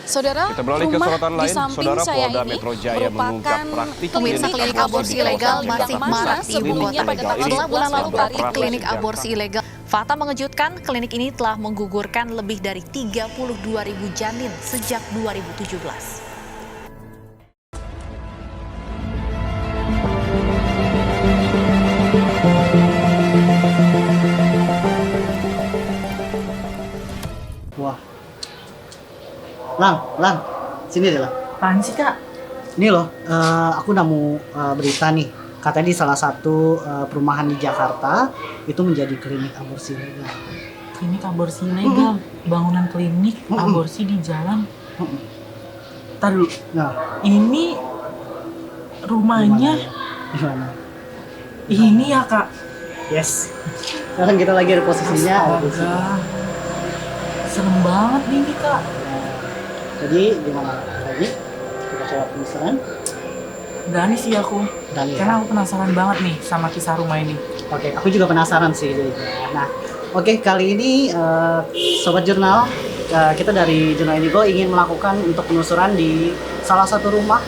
Saudara, Kita beralih ke rumah sorotan di lain. samping Saudara, saya Polda ini Metro Jaya mengungkap merupakan praktik Pemirsa klinik aborsi ilegal masih marak di ibu kota. Setelah bulan lalu praktik klinik aborsi ilegal, fakta mengejutkan klinik ini telah menggugurkan lebih dari 32.000 janin sejak 2017. Wah. Lang, sini deh lah. Apaan sih, Kak? Ini loh, aku nemu berita nih. Katanya di salah satu perumahan di Jakarta itu menjadi klinik aborsi ilegal. Klinik aborsi ilegal, bangunan klinik aborsi di jalan. Ntar dulu, Nah, ini rumahnya gimana? ini ya, Kak? Yes. Sekarang kita lagi ada posisinya. Astaga. Serem banget nih ini, Kak. Jadi gimana lagi? Kita coba penasaran. Berani sih aku, Dan karena aku penasaran banget nih sama kisah rumah ini. Oke, aku juga penasaran sih. Nah, oke, kali ini Sobat Jurnal, kita dari Jurnal Indigo ingin melakukan untuk penelusuran di salah satu rumah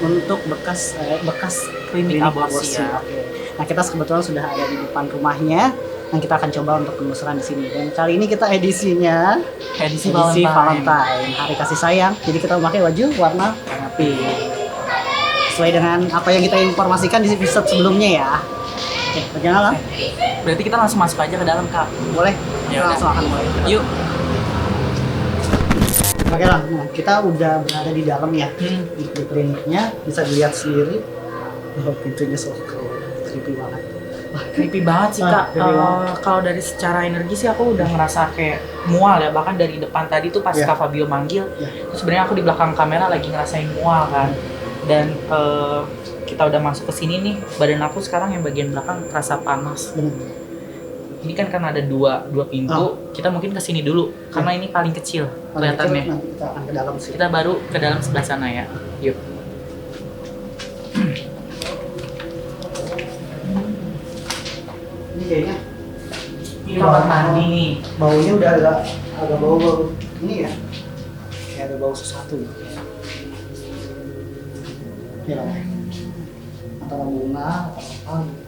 untuk bekas Klinik aborsi ya. Oke. Nah, kita kebetulan sudah ada di depan rumahnya dan kita akan coba untuk penelusuran di sini. Dan kali ini kita edisi Valentine, hari kasih sayang. Jadi kita memakai baju warna pink. Sesuai dengan apa yang kita informasikan di episode sebelumnya ya. Oke, bagaimana lah? Berarti kita langsung masuk aja ke dalam, Kak. Boleh? Ya Kita udah. langsung akan mulai. Yuk. Oke lah, nah, kita udah berada di dalam ya. Di kliniknya bisa dilihat sendiri. Oh, pintunya so creepy banget. Wah, Creepy banget sih, Kak. creepy banget. Kalau dari secara energi sih aku udah ngerasa kayak mual ya. Bahkan dari depan tadi tuh pas Iya. Kak Fabio manggil, Iya. terus sebenarnya aku di belakang kamera lagi ngerasain mual kan. Dan kita udah masuk ke sini nih, badan aku sekarang yang bagian belakang terasa panas. Bener. Ini kan karena ada dua pintu, kita mungkin ke sini dulu karena ini paling kecil kelihatannya. Nanti kita akan ke dalam sih. Kita baru ke dalam sebelah sana ya. Yuk. Ini kayaknya Ini kamar mandi nih. baunya udah agak bau ini ya. Kayak ada bau sesuatu gitu. Ya lah. Antara bunga atau apa gitu.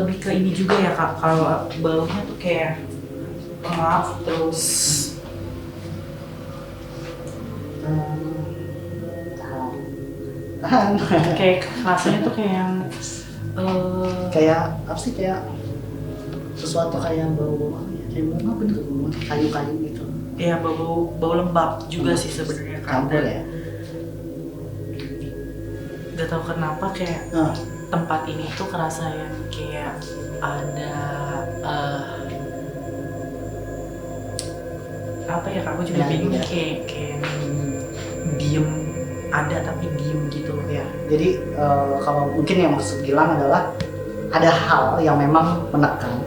Lebih ke ini juga ya, Kak, kalau baunya tuh kayak pengap terus Tahan. kayak rasanya tuh kayak yang Kayak apa sih, kayak sesuatu kayak bau apa ya? Kayak bunga bener, bunga kayu-kayu gitu. ya bau lembab juga sih sebenarnya, Kak. Campur Dan ya. Gak tau kenapa kayak Nah, tempat ini tuh kerasa yang kayak ada apa ya, Kak, aku juga Ya, bingung ya. kayak diem, ada tapi diem gitu loh. ya. Jadi kalau mungkin yang maksud Gilang adalah ada hal yang memang menekan,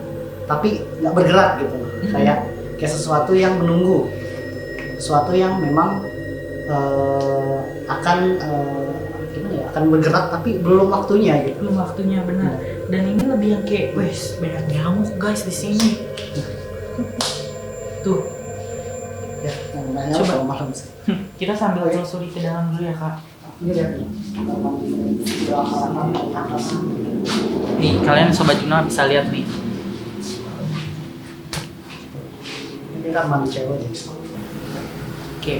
tapi nggak bergerak gitu. Kayak sesuatu yang menunggu, sesuatu yang memang akan gimana ya? Akan bergerak tapi belum waktunya gitu. Belum waktunya, benar. Dan ini lebih yang kayak, wes banyak nyamuk guys di sini. Tuh, Ya, namanya Coba. kalau malam sih. kita sambil telusuri ke dalam dulu ya, Kak. Ini dia. Atas. Nih, kalian Sobat Juna bisa lihat nih. Ini kan mandi cewek. Oke,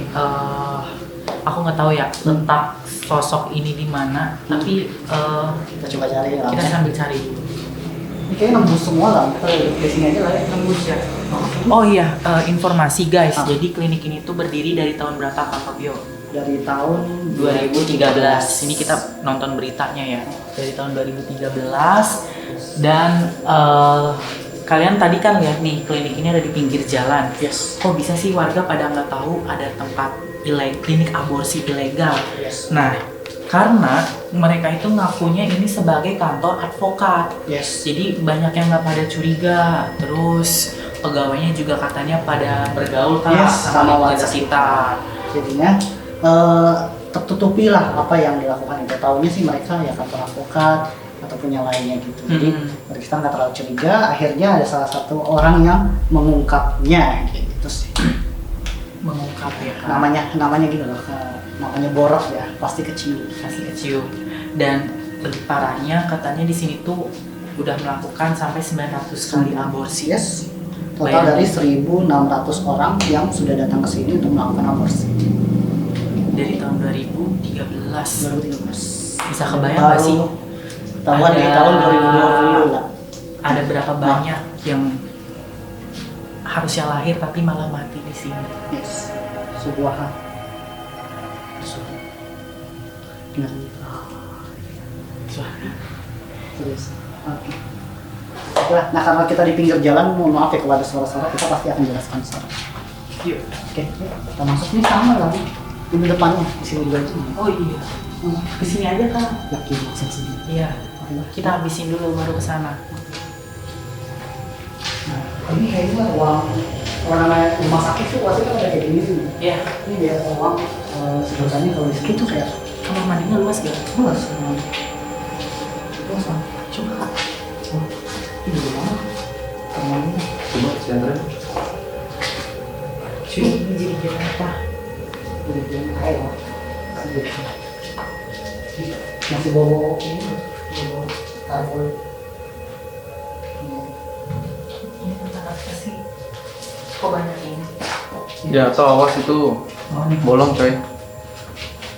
aku nggak tahu ya letak sosok ini di mana, tapi Kita coba cari ya. kita sambil cari dulu. Ini kayaknya nembus semua lah. Kita di sini aja lah ya. Nembus ya. Oh iya, informasi guys. Jadi klinik ini tuh berdiri dari tahun berapa, Kak Fabio? Dari tahun 2013. Ini kita nonton beritanya ya. Dari tahun 2013 dan kalian tadi kan lihat nih klinik ini ada di pinggir jalan. Yes. Kok bisa sih warga pada nggak tahu ada tempat klinik aborsi ilegal? Yes. Nah, karena mereka itu ngakunya ini sebagai kantor advokat. Yes. Jadi banyak yang nggak pada curiga. Terus pegawainya juga katanya pada bergaul kan Yes, sama sama warga warga sekitar. Jadinya tertutupi lah apa yang dilakukan itu. Taunya sih mereka ya kantor advokat ataupun yang lainnya gitu. Jadi kita nggak terlalu curiga. Akhirnya ada salah satu orang yang mengungkapnya gitu sih. mengungkap ya Kak. Namanya gitu loh, namanya borok ya, pasti kecium. Pasti kecium. Dan lebih parahnya katanya di sini tuh udah melakukan sampai 900 kali aborsi. Yes. Total dari 1.600 orang yang sudah datang ke sini untuk melakukan aborsi. Dari tahun 2013. 2013. Bisa kebayang nggak sih? Tahuan di Ada- tahun 2020 lah. Ada berapa banyak yang harusnya lahir tapi malah mati di sini. Yes. Sebuah hal. Nah, terus. Oke. Nah, karena kita di pinggir jalan, mohon maaf ya kalau ada suara-suara, kita pasti akan jelaskan suara. Yuk. Oke, yuk, kita masuk nih sama lagi. Ini depannya, di sini juga itu. Oh iya. Kesini aja Kak. Yakin langsung sini. Iya. Oke, Kita habisin dulu baru ke sana. Nah, ini kayaknya ruang namanya rumah sakit tuh pasti kan ada kayak gini sih. Iya. Ini dia ruang sebenarnya kalau di sini tuh kayak Kamar mandinya luas gak? luas. Luas Bang. Coba Kak. Oh, ini gimana? Kamarnya. Coba center. Cuy, ini jadi jalan apa? Udah bilang air Bang. Masih bawa ini, bawa karbon. Ini tentang apa sih? Kok banyak ini? Ya, atau awas itu Oh nih. bolong coy.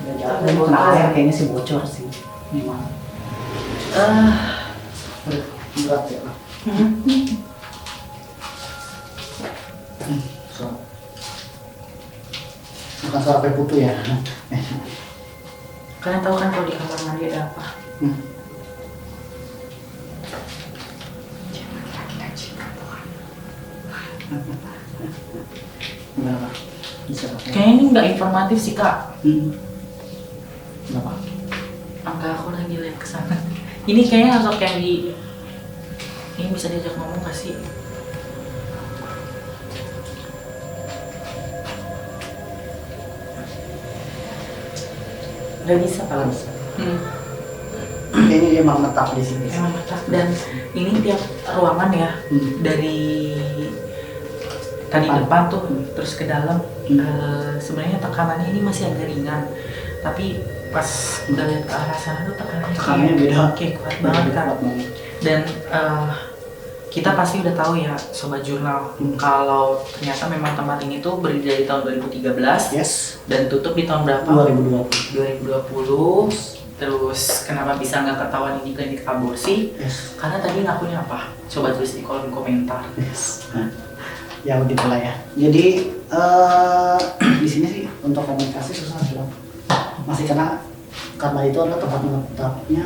Udah jalan, ini kena air kayaknya sih bocor sih. Gimana? Udah, berat ya Bang. Suara. Bukan suara kayak putu ya. Kalian tahu kan kalau di kamar mandi ada apa? Gimana? Bisa pakai. Kayaknya ini nggak informatif sih Kak. Kenapa? Angka aku lagi lihat ke sana. Ini kayaknya sosok yang di ini bisa diajak ngomong gak sih? Gak bisa Kalau Kak. bisa. Kayaknya dia emang menetap di sini. Emang betah. Dan ini tiap ruangan ya dari tadi Depan. depan tuh terus ke dalam Hmm. sebenarnya tekanannya ini masih agak ringan, tapi pas udah lihat ke arah sana tuh tekanannya Tekanannya beda. kayak kuat banget kan. Kuat banget. Dan kita pasti udah tahu ya sobat jurnal kalau ternyata memang tempat ini tuh berdiri dari tahun 2013 Yes. dan tutup di tahun berapa? 2020. 2020. Terus kenapa bisa nggak ketahuan ini klinik aborsi? Yes. Karena tadi ngakunya apa? Coba tulis di kolom komentar. Yes. Ya begitulah ya. Jadi di sini sih untuk komunikasi susah bilang. Masih karena itu adalah tempat menetapnya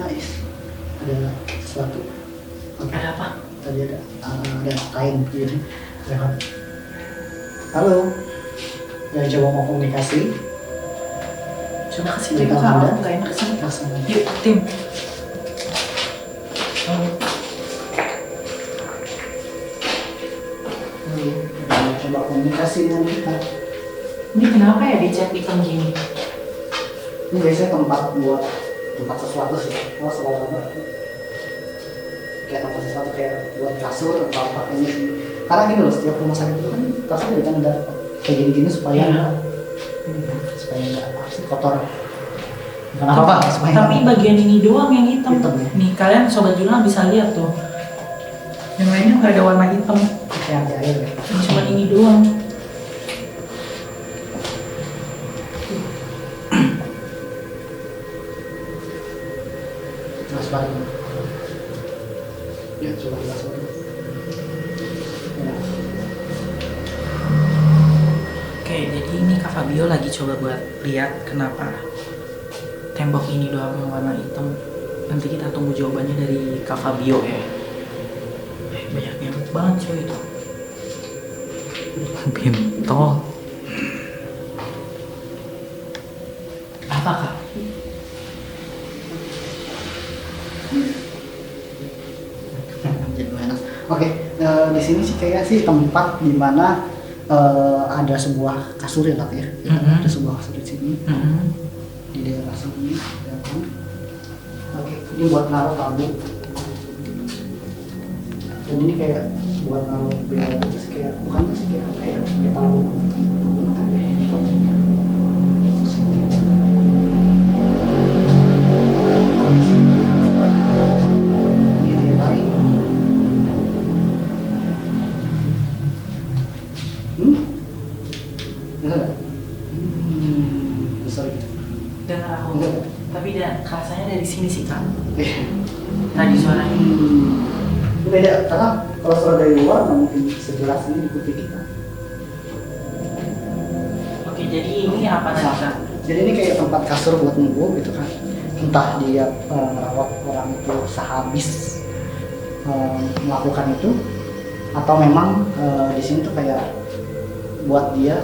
ada sesuatu. Oke. Ada apa? Tadi ada kain gitu. Lewat. Halo. Ya coba mau komunikasi. Coba kasih Berikan tahu tanda. nggak enak kesini. Langsung. Yuk tim. Coba komunikasi dengan kita. Ini kenapa ya dicat hitam gini? Ini biasanya tempat buat tempat sesuatu sih. Oh, selalu ada. Kayak tempat sesuatu kayak buat kasur atau apa kayaknya sih. Karena gini loh, setiap rumah sakit itu kan kasur kan ada kayak gini-gini supaya supaya nggak kotor. Bukan apa-apa, supaya Tapi bagian ini doang yang hitam. Hitam ya? Nih kalian sobat jurnal bisa lihat tuh. Yang lainnya nggak ada warna hitam. kayak ada air ya. Cuma ini doang. Jelas banget. Ya, coba jelas banget. Ya. Oke, jadi ini Kak Fabio lagi coba buat lihat kenapa tembok ini doang yang warna hitam. Nanti kita tunggu jawabannya dari Kak Fabio ya. Banyak nyamuk banget coy itu. Bintol. Apa Kak? Jadi enak. Oke, di sini sih kayak sih tempat di mana ada sebuah kasur ya Kak ya. Mhm. Ada sebuah kasur di sini di daerah sini. Ya kan? Oke, ini buat naruh tabu. Dan ini kayak buat naruh bel terus kayak bukan sih kayak tahu dengar aku tapi rasanya dari sini sih kak tadi suaranya beda karena kalau suara dari luar nggak mungkin sejelas ini di kuping kita. Oke, jadi ini apa nih kak? Jadi ini kayak tempat kasur buat nunggu gitu kan, entah dia merawat orang itu sehabis melakukan itu atau memang di sini tuh kayak buat dia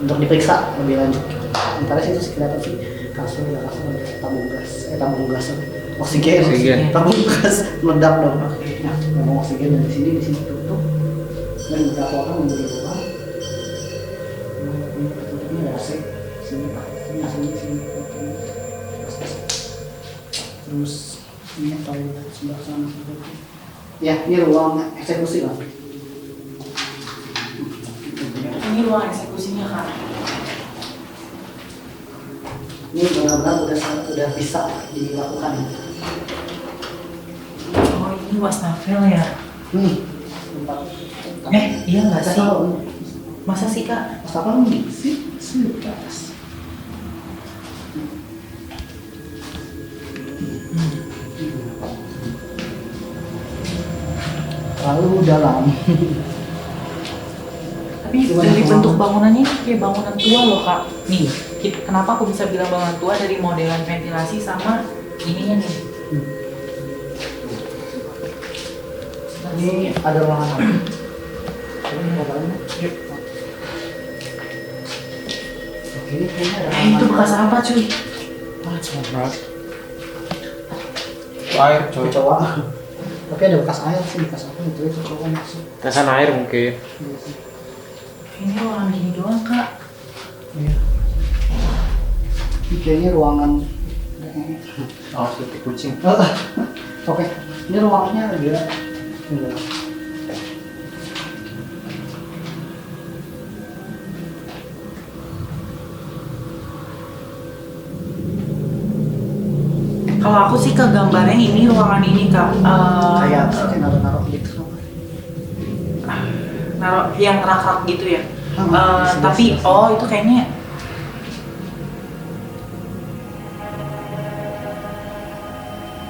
untuk diperiksa lebih lanjut. Antara situ sih kelihatan sih kasur ya kasur ada tabung gas oksigen tabung gas meledak dong. Nah, ngomong oksigen dari sini di sini tutup dan beberapa orang yang di luar tutupnya ada AC sini terus ini toilet sebelah sana ya ini ruang eksekusi lah. Ini ruang eksekusinya kak. Ini benar-benar udah bisa dilakukan. Oh ini wastafel ya? Nih tempat. Iya nggak sih? Tahu. Masa sih kak? Wastafel nih sih ke atas. Terlalu dalam. Tapi dari bentuk bangunannya kayak bangunan tua loh kak. Nih, kenapa aku bisa bilang bangunan tua dari modelan ventilasi sama ininya nih. Ini ada ruangan apa? Ini mobilnya. Oke, ini kayaknya ada. Itu bekas apa cuy? Air coy. Cowok. Tapi ada bekas air sih, bekas apa itu cowok masuk. Tetesan air mungkin. Ini ruangan gini doang kak. Iya. Ini kayaknya ruangan. Oh, seperti kucing. Oke, ini ruangannya agak enggak. Kalau aku sih ke gambarnya ini ruangan ini kak. Kayak naruh gitu. Naruh yang rak-rak gitu ya. Tapi itu kayaknya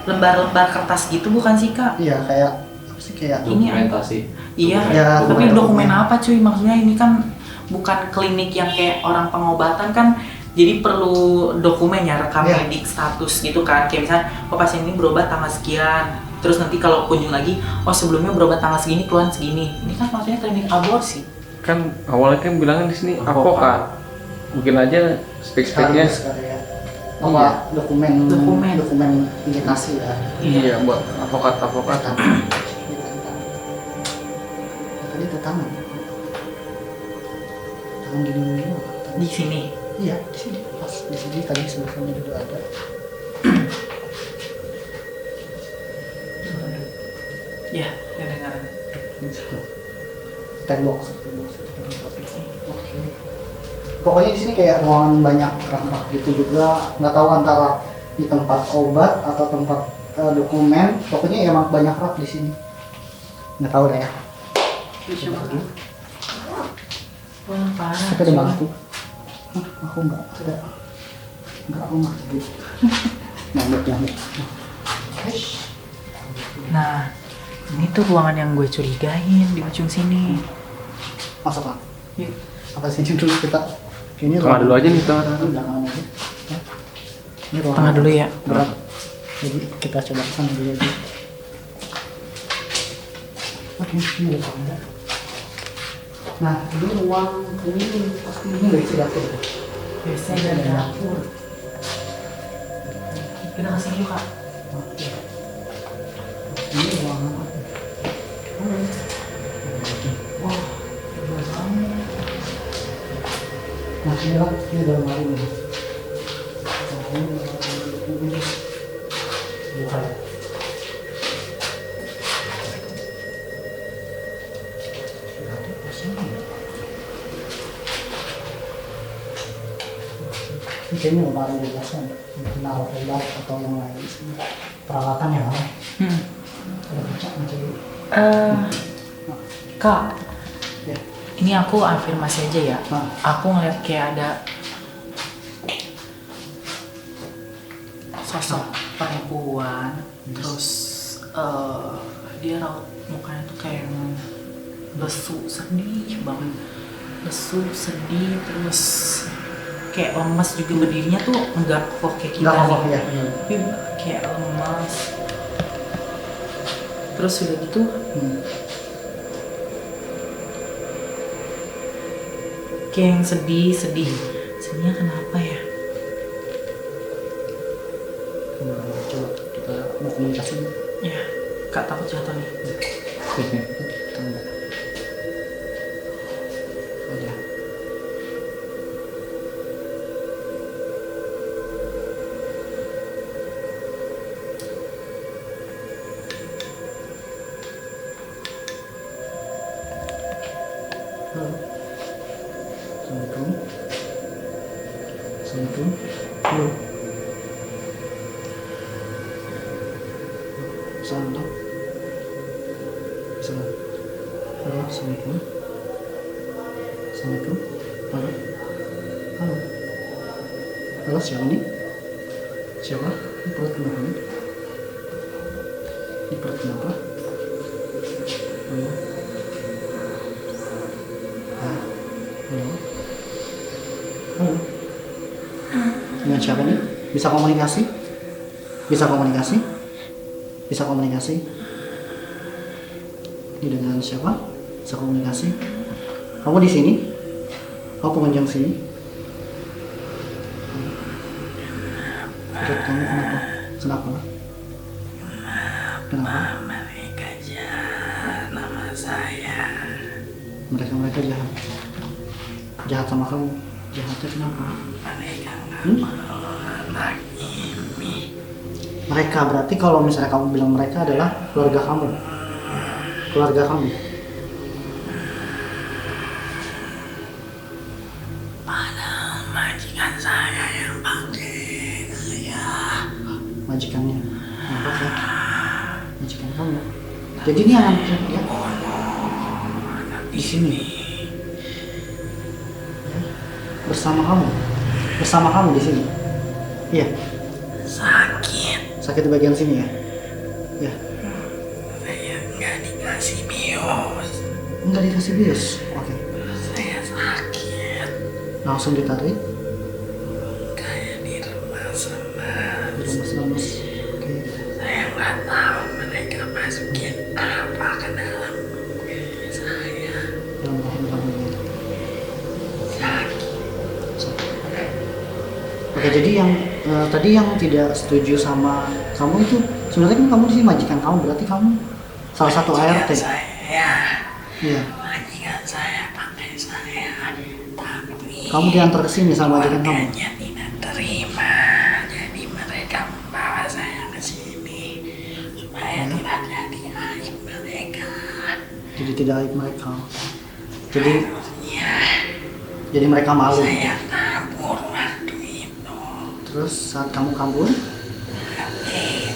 lembar-lembar kertas gitu bukan sih kak? Iya kayak apa sih kayak Ini Dokumentasi. Iya, Ya, tapi dokumen apa cuy? Maksudnya ini kan bukan klinik yang kayak orang pengobatan kan, jadi perlu dokumen ya, rekam Iya. medik status gitu kan. Kayak misalnya, oh pasien ini berobat tanggal sekian, terus nanti kalau kunjung lagi, oh sebelumnya berobat tanggal segini, keluhan segini. Ini kan maksudnya klinik aborsi. Kan awalnya kan bilangnya di sini avokat. Mungkin aja spek-speknya. ya. Apa dokumen imitasi ya. Iya, buat avokat. Tadi itu tangan gini Di sini. iya di sini pas di sini tadi sebelumnya juga ada Ya, kedengaran. tembok. Oke. Pokoknya di sini kayak ruangan banyak rak-rak gitu juga, nggak tahu antara di tempat obat atau tempat dokumen. Pokoknya emang banyak rak di sini. Nggak tahu deh ya. Wah, parah. Tapi ada bangku. Hah, aku nggak aku nggak gitu. Nyamuk. Nah, ini tuh ruangan yang gue curigain di ujung sini. Masuk lah. Yuk. Apa sih dulu kita? Ini Tengah dulu aja nih, tengah. Belakangan aja. Ya. Ini ruangan Tengah dulu ya. berat. Jadi kita coba kesana dulu aja. Oke, ini ada tangga. Nah, ini ruang ini pasti ini nggak isi dapur. Biasanya ada dapur. Kita kesini yuk kak. Oke. Ini ruangan apa? Wah, luas banget. Nah, ini kan ini dalam hari ini. Bukan. Kayaknya nggak ada jelasan kenal obat atau yang lain sih. Peralatan ya kan? Ada baca macam itu. Kak, Ya. ini aku afirmasi aja ya. Nah. Aku ngeliat kayak ada sosok perempuan, terus dia raut mukanya tuh kayak lesu, sedih banget, lesu, sedih, terus kayak lemas juga, berdirinya tuh enggak kokoh kayak kita Nggak kokoh nih. ya. Tapi kayak lemas, terus udah gitu kayak yang sedihnya kenapa ya? Coba kita mau komunikasi. Ya, Kak takut jatuh nih. Tunggu. Ada. Halo. Assalamualaikum. Assalamualaikum. Halo. Assalamualaikum. Assalamualaikum. Halo. Assalamualaikum. Assalamualaikum. Halo. Halo. Halo, siapa nih? Siapa? Ini perut kenapa nih? Ini perut kenapa? Halo. Halo. Halo. Dengan siapa nih? Bisa komunikasi? Bisa komunikasi? Bisa komunikasi? Ini dengan siapa? Bisa komunikasi? Kamu di sini? Kamu pengunjung sini? Perut kamu kenapa? Kenapa? Kenapa? Mereka jahat nama saya. Mereka jahat. Jahat sama kamu. Jahatnya kenapa? Mereka Hmm? Mereka berarti kalau misalnya kamu bilang mereka adalah keluarga kamu. Keluarga kamu. Padahal majikan saya yang pakai saya. Majikannya. Apa ya? Majikan kamu. Jadi ini anak ya? Di sini. Ya. Bersama kamu. Bersama kamu di sini. Iya. Sakit di bagian sini ya? Ya. Saya nggak dikasih bios. Enggak dikasih bius. Oke. Saya sakit. Langsung ditarik. Kayak diremas-remas. Lemes-lemes. Oke. Saya nggak tahu mereka masukin apa ke dalam tubuh saya. Dalam rahim kamu ini. Sakit. Oke, jadi yang tadi yang tidak setuju sama kamu itu sebenarnya kan kamu di sini majikan kamu, berarti kamu salah satu ART. Saya, Iya. majikan saya pakai saya, tapi Kamu diantar ke sini sama majikan kamu. keluarganya tidak terima. Jadi mereka membawa saya ke sini supaya tidak jadi aib mereka. Jadi tidak aib mereka. Jadi Ya, jadi mereka malu. saya kabur waktu itu. Terus saat kamu kabur, Saya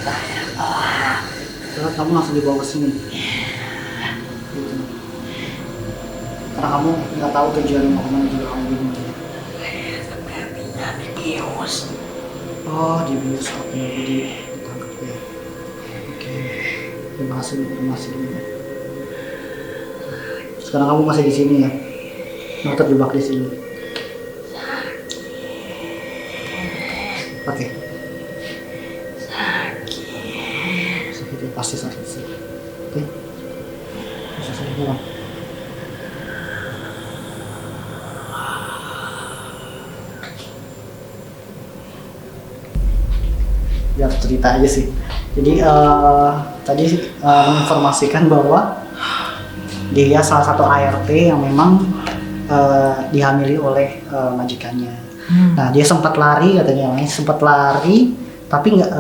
tolak. terus kamu langsung dibawa ke sini. Gitu. Karena kamu nggak tahu tujuan mau kemana juga kamu bingung. Saya sepertinya dibius. Oh, dibius. Oke, jadi ditangkap ya. Oke. Terima kasih dulu ya. Sekarang kamu masih di sini ya. Mau terjebak di sini. Oke. Sakit ya, pasti sakit sih. Oke. Bisa saya pulang. Biar cerita aja sih. Jadi tadi menginformasikan bahwa dia salah satu ART yang memang dihamili oleh majikannya. Nah, dia sempat lari katanya, sempat lari, tapi nggak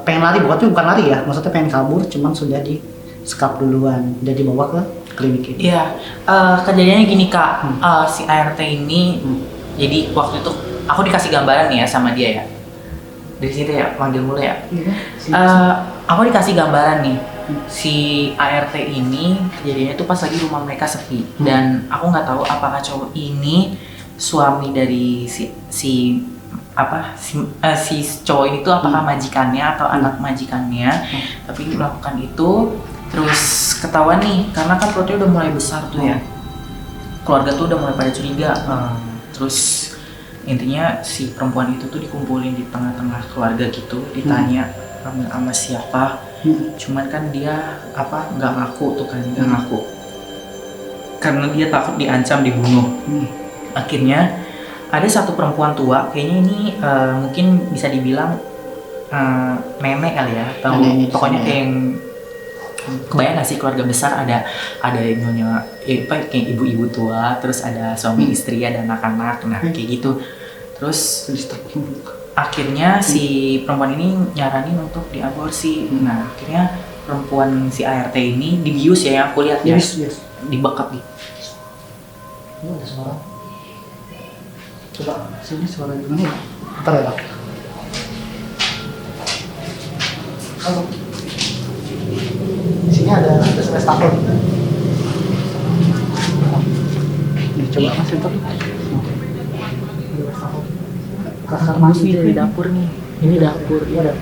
pengen lari, bukan lari ya, maksudnya pengen kabur, cuman sudah di sekap duluan, udah dibawa ke klinik ini. Iya, kejadiannya gini Kak, si ART ini jadi waktu itu aku dikasih gambaran nih ya sama dia ya. Dari situ ya, panggil mulu ya. Aku dikasih gambaran nih, si ART ini kejadiannya tuh pas lagi rumah mereka sepi. Dan aku nggak tahu apakah cowok ini suami dari si cowok ini tuh apakah majikannya atau anak majikannya. Tapi melakukan itu, terus ketahuan nih, karena kan perutnya udah mulai besar tuh ya. Keluarga tuh udah mulai pada curiga. Terus intinya si perempuan itu tuh dikumpulin di tengah-tengah keluarga gitu, ditanya sama siapa. Cuman kan dia nggak ngaku tuh kan, nggak ngaku karena dia takut diancam dibunuh. Akhirnya ada satu perempuan tua, kayaknya ini mungkin bisa dibilang nenek kali ya, atau pokoknya kayak yang kebayang nggak sih, keluarga besar ada nyonya kayak ibu-ibu tua, terus ada suami istri, ada anak-anak, nah kayak gitu. Terus akhirnya si perempuan ini nyaranin untuk diaborsi. Nah akhirnya perempuan si ART ini dibius ya, yang aku lihat ya, dibekap gitu. Ini ada suara. Coba sini suara gimana ya? Bentar ya, Pak. Halo. Di sini ada wastafel. Nih, coba Mas Winter. Kasar mandi Di dapur nih, ini dapur. Iya ada.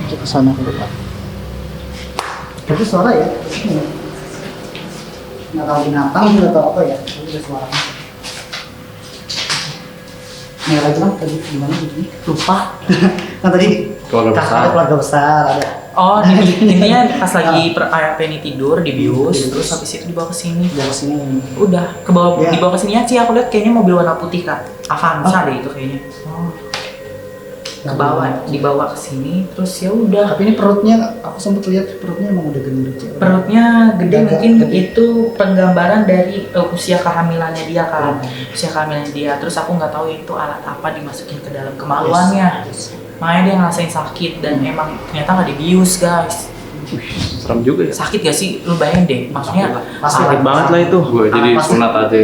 Kita ke sana dulu, Pak. Itu suara ya? Nggak tahu binatang atau apa ya? Tapi ada suara. Nih lagi kan tadi gimana begini? Lupa. Kan tadi Keluarga besar. ada keluarga besar ada. Oh, intinya pas lagi ART ini tidur, dibius, terus habis itu dibawa ke sini. Dari sini. Udah, Iya. dibawa ke sini sih, aku lihat kayaknya mobil warna putih Kak. Avanza deh itu kayaknya. Dibawa ke sini, terus ya udah. Tapi ini perutnya, aku sempat lihat perutnya emang udah gendut ya. Perutnya gede, Agak mungkin gede. itu penggambaran dari usia kehamilannya dia kan. Usia kehamilannya dia, terus aku nggak tahu itu alat apa dimasukin ke dalam kemaluannya. Makanya dia ngerasain sakit dan emang ternyata nggak dibius guys. Serem juga ya. Sakit gak sih? Lu bayangin deh, maksudnya Pasti Sakit banget lah itu. Gue jadi Pasti. sunat aja,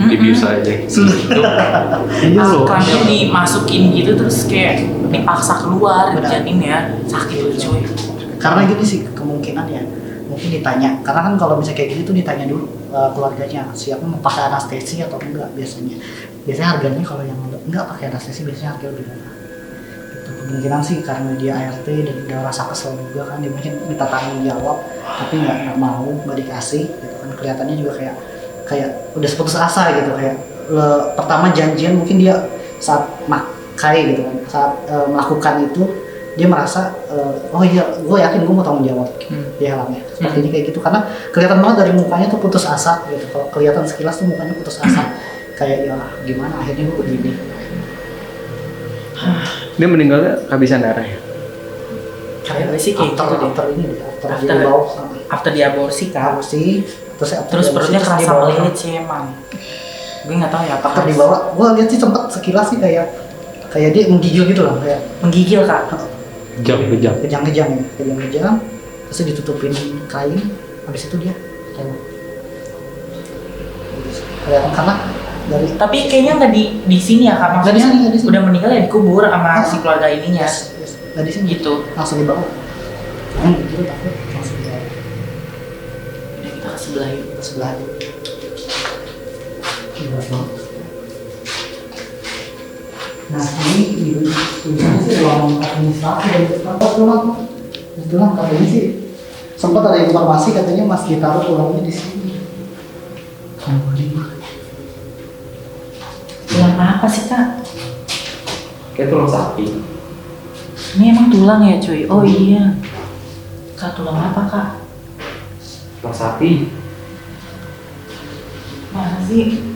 dibius aja. Iya loh. keranjang dimasukin gitu terus kayak dipaksa keluar Benar. janinnya, sakit loh cuy. Karena gini sih kemungkinan ya, mungkin ditanya. Karena kan kalau misalnya kayak gini tuh ditanya dulu keluarganya siapa mau pakai anestesi atau enggak biasanya. Biasanya harganya kalau yang enggak pakai anestesi biasanya harga lebih murah. Gitu. Kemungkinan sih karena dia ART dan udah rasa kesel juga kan, dia mungkin minta tanggung jawab tapi nggak mau, nggak dikasih gitu kan. Kelihatannya juga kayak udah seputus asa gitu, kayak pertama janjian mungkin dia saat makai gitu kan, saat melakukan itu dia merasa oh iya gue yakin gue mau tanggung jawab dia halangnya sepertinya kayak gitu, karena kelihatan banget dari mukanya tuh putus asa gitu. Kalau kelihatan sekilas tuh mukanya putus asa kayak ya gimana akhirnya gue begini. Dia meninggalnya kehabisan darah ya. Kayaknya sih kayak gitu deh. after ini deh, after dia dibawa sama After diaborsi kan, aborsi terus perutnya terus kerasa dibawa. melilit sih emang. Gue nggak tahu ya After apakah dibawa, gue lihat sih sempat sekilas sih kayak dia menggigil gitu lah, kayak menggigil kak. Kejam. kejang-kejang ya, kejang-kejang, terus ditutupin kain, habis itu dia tembak. Kelihatan karena dari Tapi kayaknya nggak di sini ya kak, Nggak di maksudnya sini, nggak di sini. udah meninggal ya dikubur sama si keluarga ininya. yes, nggak di sini Gitu. langsung dibawa. Yang gitu takut langsung dibawa Udah kita ke sebelah yuk. ke sebelah. Gila banget. Nah ini tulisannya sih ruang administrasi dan tempat pulang. Kebetulan kali ini sih sempat ada informasi katanya Mas Gitaro pulangnya di sini. Tulang apa sih kak? Kayak tulang sapi. Ini emang tulang ya cuy? Oh iya. Kak tulang apa kak? Tulang sapi. Mana sih?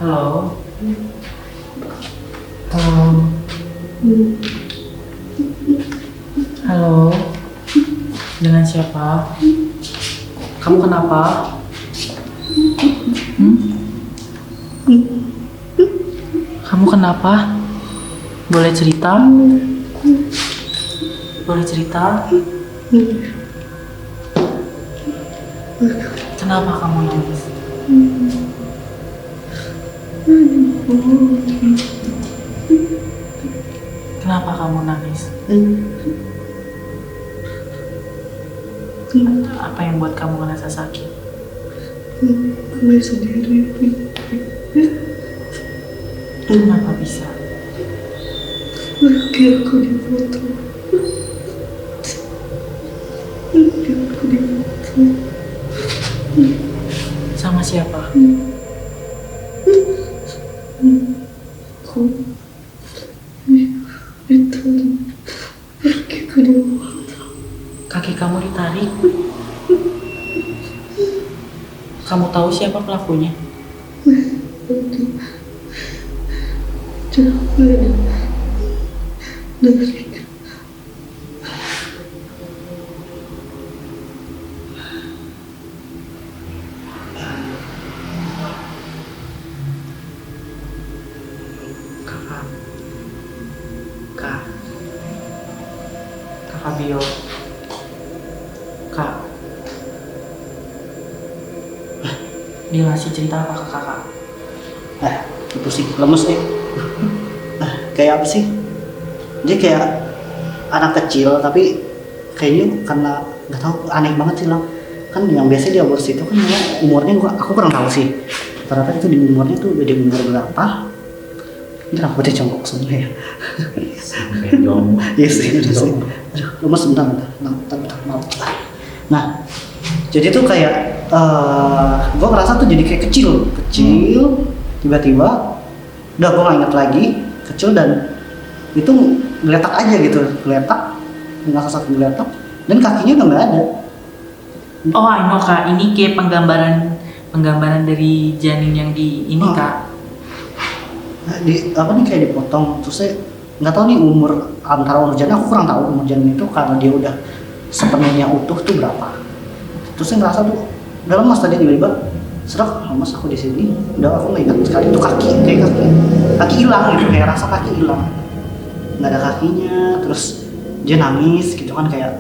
Halo. Halo. Dengan siapa? Kamu kenapa? Kamu kenapa? Boleh cerita? Boleh cerita? Kenapa kamu nangis? Kenapa kamu nangis? Apa yang buat kamu merasa sakit? Gue sendiri. Kenapa bisa? Lagi aku dipoto. Lagi aku dipoto. Sama siapa? Aku ditarik. Lagi aku dipoto. Kaki kamu ditarik. Kamu tahu siapa pelakunya? Jangan. Narik. Kakak. Kak. Kak Fabio. Kak. Dia ngasih cerita apa ke kakak? Itu sih lemes nih. Kayak apa sih? Dia kayak anak kecil tapi kayaknya karena nggak tahu, aneh banget sih lah. Kan yang biasa dia aborsi itu kan ya, umurnya aku kurang tahu sih. Ternyata itu di umurnya tuh udah di umur berapa? Ini rambutnya congkok semua ya. Sampai jomblo. Iya sih, udah sih. Aduh, lemes bentar, maaf. Nah, jadi tuh kayak gue ngerasa tuh jadi kayak kecil, tiba-tiba udah gue nggak inget lagi, kecil dan itu geletak aja gitu, ngerasa satu geletak dan kakinya udah nggak ada. Oh, I know kak. Ini kayak penggambaran dari janin yang di ini kak. Di apa nih kayak dipotong, terus saya nggak tahu nih antara umur janin, aku kurang tahu umur janin itu karena dia udah sepenuhnya utuh tuh berapa. Terus saya ngerasa tuh udah lemas tadi tiba-tiba serak, lemas aku di sini, udah aku nggak ingat sekali tuh kaki hilang gitu, kayak rasa kaki hilang, nggak ada kakinya. Terus dia nangis gitu kan kayak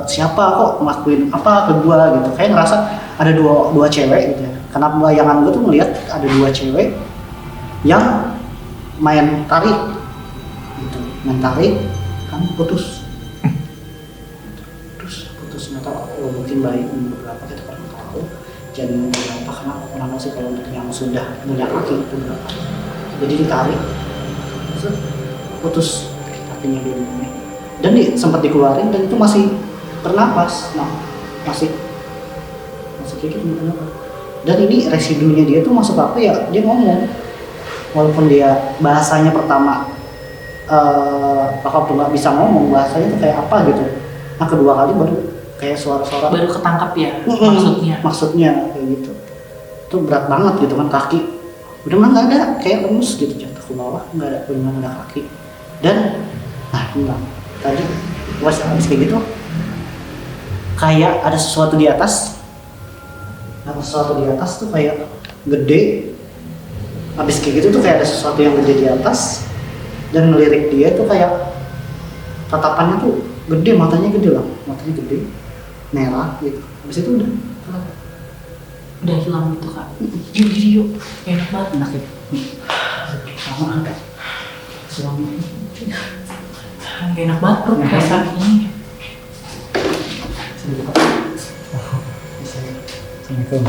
siapa kok ngelakuin apa ke gua gitu, kayak ngerasa ada dua cewek gitu ya. Karena bayangan gue tuh ngeliat ada dua cewek yang main tarik gitu, kan putus nggak tahu, mungkin bayi umur berapa kita kurang tahu, janin umur berapa karena aku kurang tahu sih kalau untuk yang sudah punya kaki itu berapa. Jadi ditarik, terus putus kakinya dulunya, dan sempat dikeluarin dan itu masih bernapas, masih kayak gitu bernapas. Dan ini residunya dia tuh masuk apa ya, dia ngomong walaupun dia bahasanya pertama waktu nggak bisa ngomong, bahasanya tuh kayak apa gitu. Nah kedua kali baru kayak suara-suara Baru ketangkap ya maksudnya kayak gitu. Itu berat banget gitu kan, kaki udah nggak ada, kayak lemes gitu, jatuh ke bawah, nggak ada, benar ada kaki. Dan bilang tadi was habis kayak gitu kayak ada sesuatu di atas. Sesuatu di atas tuh kayak gede, habis kayak gitu tuh kayak ada sesuatu yang gede di atas dan ngelirik dia tuh kayak tatapannya tuh gede, matanya gede, merah gitu. Habis itu udah hilang gitu kak. Yuk enak banget. enak ya. Sama ada selama enak banget perut kayak saat ini. Assalamualaikum.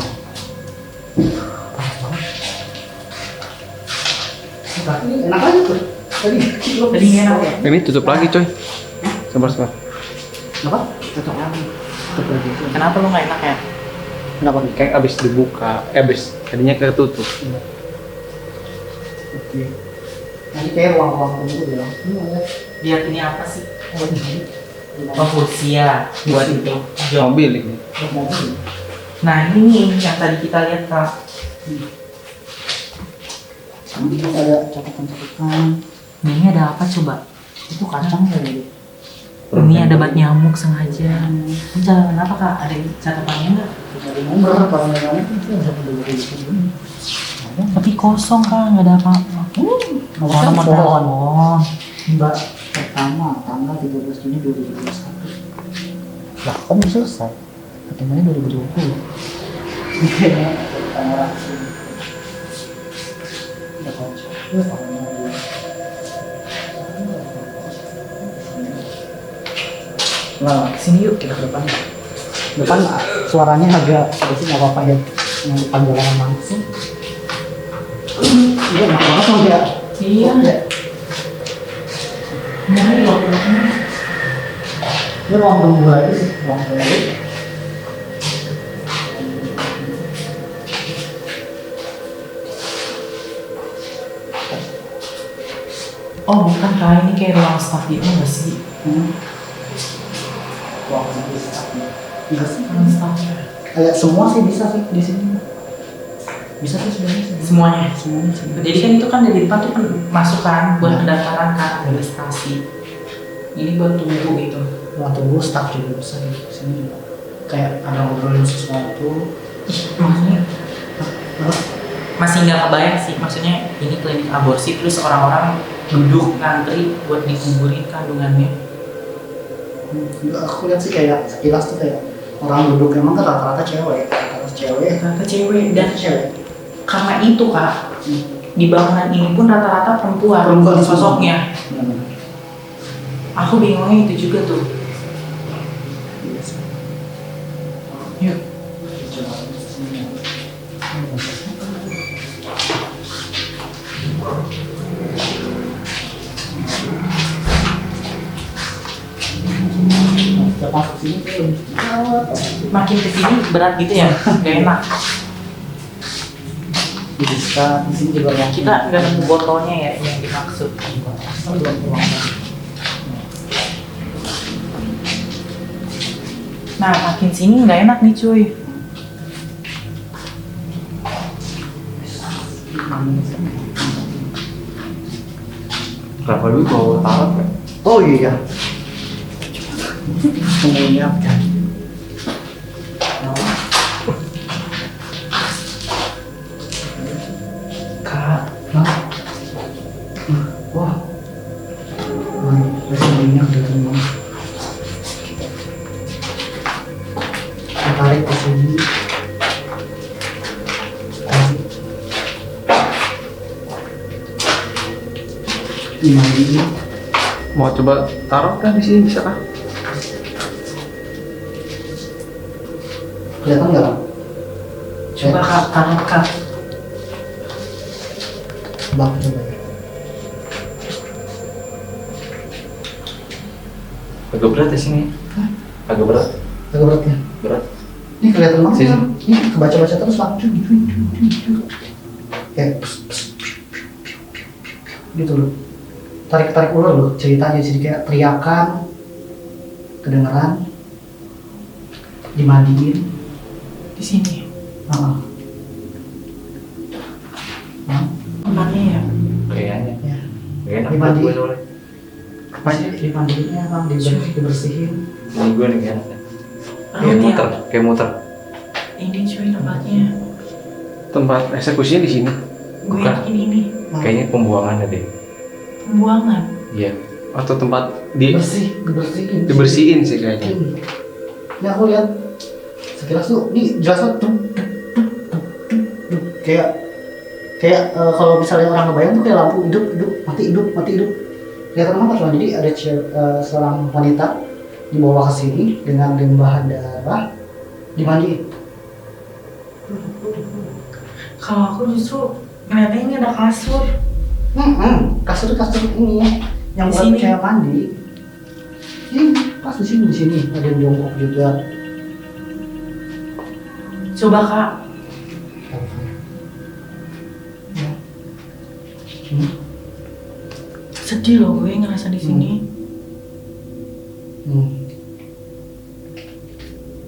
Enak aja tuh. Tadi enak ya. Ini tutup lagi coy. Sabar. Apa? Tutup lagi. Kenapa lu nggak enak ya? Kenapa? Kayak abis dibuka, tadinya ketutup. Oke. Nanti kayak ruang-ruang tunggu ya. Lihat ini apa sih? Oh kursia buat itu. Mobil ini. Mobil. Nah ini yang tadi kita lihat kak. Ini ada catatan. Nah, ini ada apa coba? Itu kacang kali. Ini ada bat nyamuk sengaja. Enggak, kenapa kak? Ada catatannya nggak? Dari nomor kalau nggak nyamuk itu bisa beli di sini. Tapi kosong kak, nggak ada apa-apa. Nomor pohon. Oh, Mbak, pertama tanggal 13 Juni 2021. Lah, kan udah selesai. Ketemunya 2020. Iya, tanggal langsung. Udah kocok. Nah, sini yuk kita ke depan. Depan suaranya agak sedikit nggak apa-apa ya. Yang depan jalan langsung. Iya, enak banget loh ya. Iya. Ini loh. Ini ruang tunggu lagi sih, ruang tunggu. Oh bukan kak, ini kayak ruang staff gitu nggak sih? Ruang tunggu staff. Iya sih. Ruang staffnya. Kayak semua sih bisa sih di sini. Bisa sih sebenarnya sih. Semuanya. Semuanya sih. Jadi kan itu kan dari depan tuh kan masukan buat pendaftaran kan registrasi. Ini buat tunggu gitu. Ruang tunggu staff juga bisa di sini juga. Kayak ada ngobrolin sesuatu. Ih, maksudnya Apa? masih nggak kebayang sih. Maksudnya ini klinik aborsi terus orang-orang duduk ngantri buat dikuburin kandungannya. Aku lihat sih kayak sekilas tuh kayak orang duduk emang kan rata-rata cewek. Ternyata cewek dan cewek. karena itu kak di bangunan ini pun rata-rata perempuan Perempuan sosoknya. Aku bingungnya itu juga tuh. Yuk. Udah masuk sini tuh. Makin kesini berat gitu ya, gak enak. Bisa di sini juga yang Kita nggak nemu botolnya ya yang dimaksud. belum pulang. Nah makin sini nggak enak nih cuy. Kenapa dulu bawa tarot kan? Oh iya. Semuanya apa? Kak, Wah. Masih banyak dari semua. Tarik ke sini. Gimana ini? Mau coba tarot kan di sini bisa kah? Kelihatan nggak, Bang? coba kak, taruh kak. Bang, coba ya. Agak berat di sini. Agak berat. Agak berat ya? Berat. Ini kelihatan banget Sini. kan? Ini kebaca-baca terus Bang. Kayak gitu loh. Tarik-tarik ulur loh ceritanya, jadi kayak teriakan kedengeran, dimandiin. Di sini. Heeh. Tempatnya ya. Kayaknya. Ya. Gak enak Di buat mandi. gue soalnya. Dimandiinnya Bang, dibersihin. Ini gue nih gak enak. Kayak Rawat muter, ya. kayak muter. Ini cuy tempatnya. Tempat eksekusinya di sini. Gue Bukan. yakin ini Kayaknya pembuangannya deh. pembuangan. Iya. Atau tempat Dibersihin. dibersihin sih kayaknya. Ini aku lihat sekilas tuh, ini jelas banget tuh, kayak kalau misalnya orang ngebayang tuh kayak lampu hidup, mati hidup. Kelihatan banget loh. Jadi ada seorang wanita dibawa ke sini dengan limpahan darah, dimandiin. Kalau aku justru ngeliatnya ini ada kasur. Kasur ini yang Di buat sini? cewek mandi. Ini pas di sini ada yang jongkok juga. Coba kak. Ya. Sedih loh gue ngerasa di sini.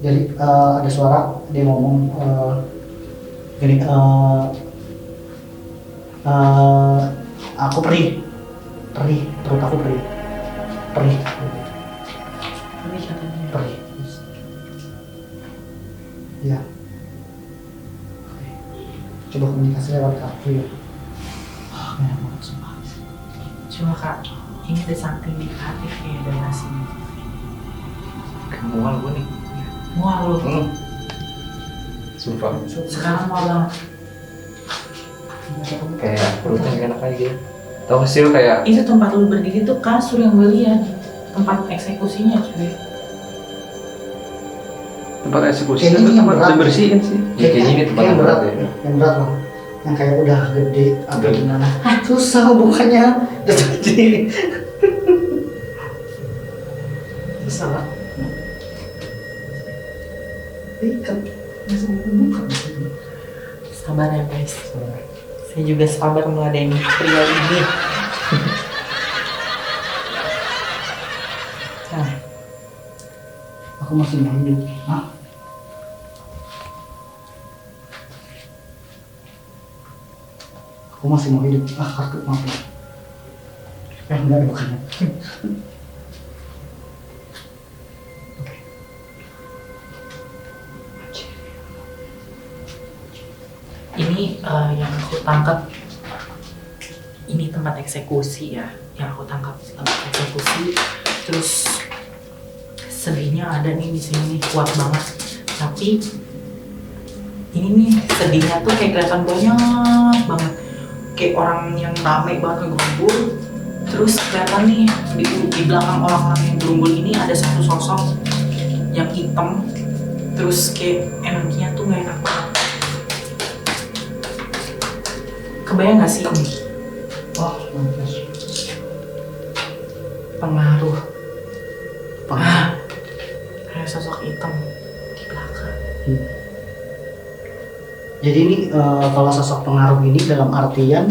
Jadi ada suara dia ngomong gini, aku perih, perut aku perih. Tapi katanya. Perih. Ya. Oke. Coba komunikasi lewat kartu ya. Enak banget sumpah. Coba kak, ini ada something negatif ya dari sini. Kayak mual gue nih. Mual lu. Sumpah. Sekarang mual banget. Kayak perutnya gak enak aja gitu. Tau gak sih lu kayak Itu tempat lu berdiri tuh kasur yang gue lihat. Tempat eksekusinya cuy. tempat eksekusi Kayaknya itu ini tempat berat. dibersihin sih. Ya, kayaknya ini tempat yang yang berat, berat ya. yang berat loh, yang kayak udah gede atau Gede. gimana. Susah bukannya jadi susah lah. Ikat, langsung buka. Sabar ya guys. Saya juga sabar meladeni pria ini. Nah, Aku masih mau hidup. Hah? Aku masih mau hidup. Kartu maaf. Enggak bukan. ini yang aku tangkap. Ini tempat eksekusi ya. Yang aku tangkap tempat eksekusi. Terus sedihnya ada nih di sini kuat banget. Tapi ini nih sedihnya tuh kayak kelihatan banyak banget. Kayak orang yang rame banget ngegerumbul. Terus kelihatan nih di belakang orang-orang yang gerumbul ini ada satu sosok yang hitam. Terus kayak energinya tuh gak enak banget. Kebayang gak sih ini? Oh, mampus. Pengaruh. Pengaruh. Ada sosok hitam di belakang. Jadi ini kalau sosok pengaruh ini dalam artian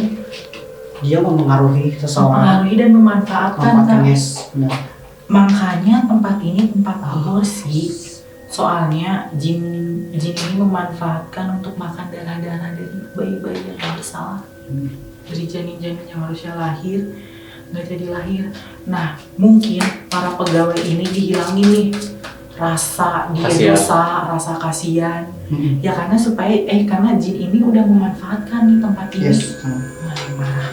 dia mempengaruhi seseorang. Mempengaruhi dan memanfaatkan, Tempatnya, Kak. guys. Benar. Makanya tempat ini tempat aborsi. Soalnya jin ini memanfaatkan untuk makan darah-darah dari bayi-bayi yang gak bersalah. Dari janin-janin yang harusnya lahir nggak jadi lahir. Nah, mungkin para pegawai ini dihilangin nih rasa dia Kasihan. dosa, rasa kasihan. Ya karena karena jin ini udah memanfaatkan nih tempat ini. Yes. Marah.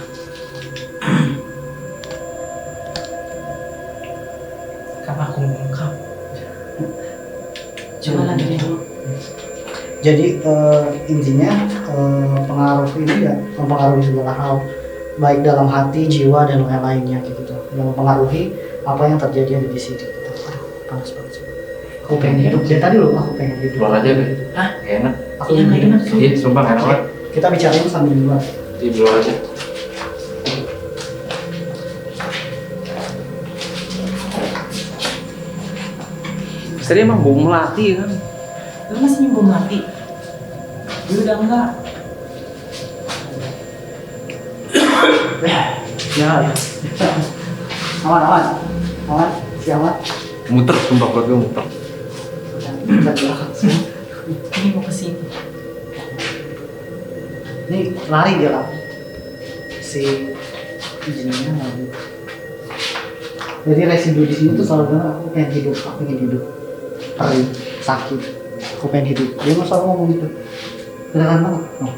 Karena aku mengungkap. Coba lagi dulu. Jadi intinya pengaruh ini ya mempengaruhi segala hal, baik dalam hati, jiwa dan lain-lainnya gitu. Yang mempengaruhi apa yang terjadi ada di sini. Gitu. Aduh, panas banget sih. Aku pengen hidup. Dari tadi loh aku pengen hidup. Keluar aja deh. Hah? Gak enak. Aku Iya, nggak enak sih. Iya, sumpah gak enak banget. Kita bicarain sambil di luar. Di luar aja. Tadi emang bau melati kan? Lu masih nyembung mati? Gue udah enggak. Ya. Aman. Siamat. Muter, sumpah perut gue muter. Kita belakang semua. Ini mau kesini. Ini lari dia lah. Si jinnya lari. Jadi residu di sini tuh selalu bilang aku pengen hidup. Perih, sakit, aku pengen hidup. Dia nggak selalu ngomong gitu. Kelihatan banget. No.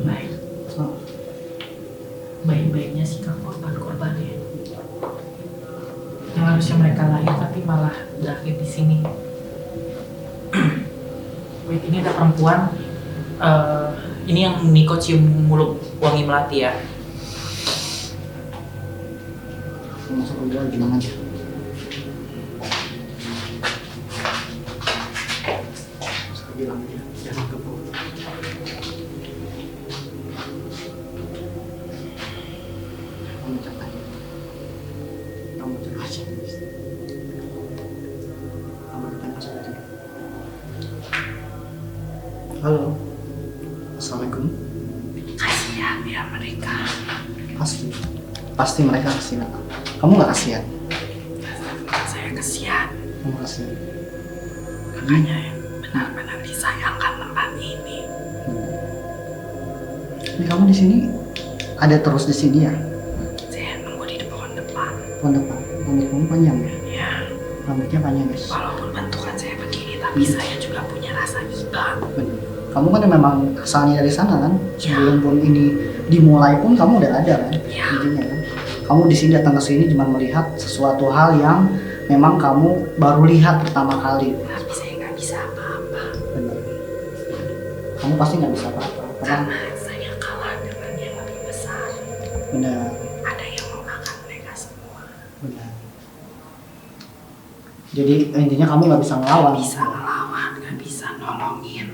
Baik. No. Baik-baiknya sih kan korban-korbannya. Yang harusnya mereka lahir tapi malah berakhir di sini. Wait, ini ada perempuan. Ini yang Niko cium mulut wangi melati ya. Masuk udah gimana aja. Saya bilang aja, jangan keburu. Kamu cek aja. Kamu cek aja. Kamu kita masuk aja. Halo. Assalamualaikum. Kasihan ya mereka. Pasti mereka kasihan. Kamu nggak kasihan? Saya kasihan. Kamu kasihan. Makanya benar-benar disayangkan tempat ini. Ini kamu di sini ada terus di sini ya? Saya nunggu di pohon depan. Pohon depan. Rambut kamu panjang ya? Ya, Rambutnya panjang guys. walaupun bentukan saya begini, tapi saya juga punya rasa iba. Bener. Kamu kan memang asalnya dari sana kan. Sebelum pun ini dimulai pun kamu udah ada kan. Intinya kan. Kamu di sini datang ke sini cuma melihat sesuatu hal yang memang kamu baru lihat pertama kali. Tapi saya nggak bisa apa-apa. Benar. Kamu pasti nggak bisa apa-apa. Karena Saya kalah dengan yang lebih besar. benar, Ada yang mau makan mereka semua. benar. Jadi intinya kamu nggak bisa ngelawan. Nggak bisa ngelawan, nggak bisa nolongin.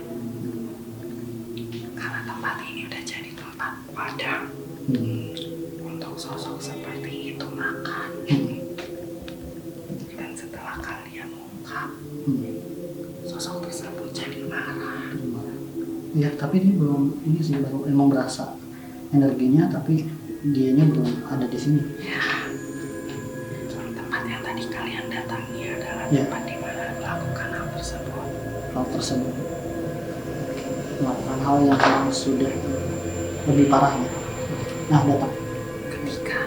Karena tempat ini udah jadi tempat wadah Hmm. untuk sosok seperti itu makan. Hmm. Dan setelah kalian ungkap, Hmm. sosok tersebut jadi marah. Ya, tapi dia belum ini sih baru emang berasa energinya, tapi dianya belum ada di sini. Tempat yang tadi kalian datangi adalah Ya. tempat di mana melakukan hal tersebut. Hal tersebut melakukan hal yang memang sudah lebih parahnya. Nah, datang. Ketika